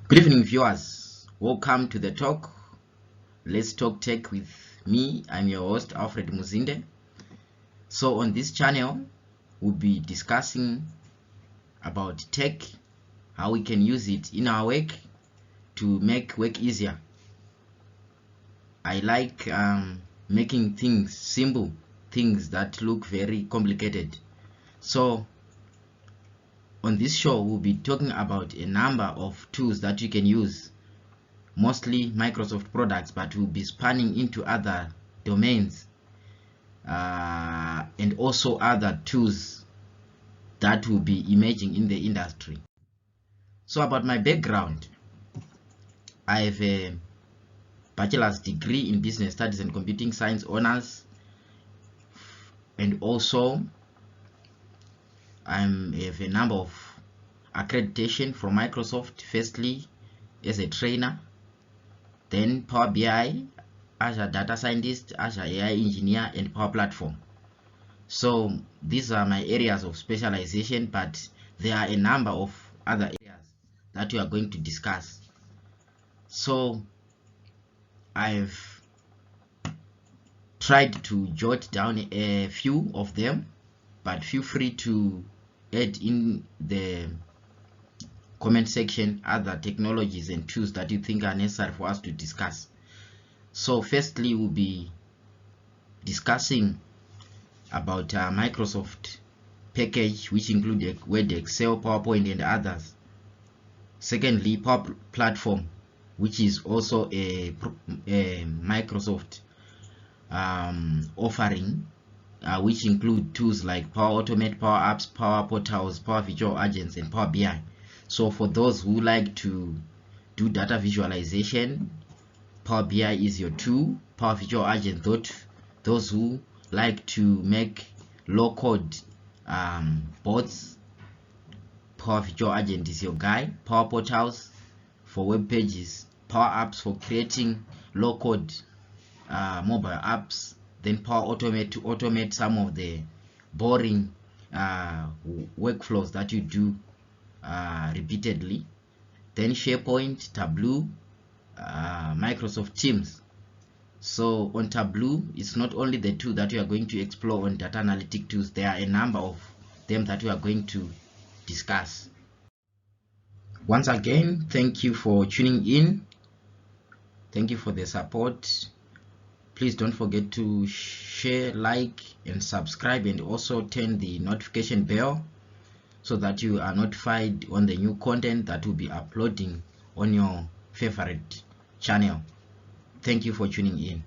Good evening, viewers. Welcome to the talk. Let's talk tech with me. I'm your host, Alfred Muzinde. So on this channel, we'll be discussing about tech, how we can use it in our work to make work easier. I like making things simple, things that look very complicated. So on this show, we'll be talking about a number of tools that you can use, mostly Microsoft products, but we'll be spanning into other domains and also other tools that will be emerging in the industry. So about my background, I have a bachelor's degree in business studies and computing science honors, and also I have a number of accreditation from Microsoft, firstly as a trainer, then Power BI, Azure Data Scientist, Azure AI Engineer, and Power Platform. So these are my areas of specialization, but there are a number of other areas that we are going to discuss. So I've tried to jot down a few of them, but feel free to add in the comment section other technologies and tools that you think are necessary for us to discuss. So firstly, we'll be discussing about Microsoft package, which include Word, Excel, PowerPoint, and others. Secondly, Power Platform, which is also a Microsoft offering, which include tools like Power Automate, Power Apps, Power Portals, Power Virtual Agents, and Power BI. So for those who like to do data visualization, Power BI is your tool. Power Virtual Agent, those who like to make low-code bots, Power Virtual Agent is your guy. Power Portals for web pages, Power Apps for creating low-code mobile apps, then Power Automate to automate some of the boring workflows that you do repeatedly, then SharePoint, Tableau, Microsoft Teams. So on Tableau, it's not only the two that we are going to explore on data analytic tools, there are a number of them that we are going to discuss. Once again, thank you for tuning in. Thank you for the support. Please don't forget to share, like, and subscribe, and also turn the notification bell so that you are notified on the new content that will be uploading on your favorite channel. Thank you for tuning in.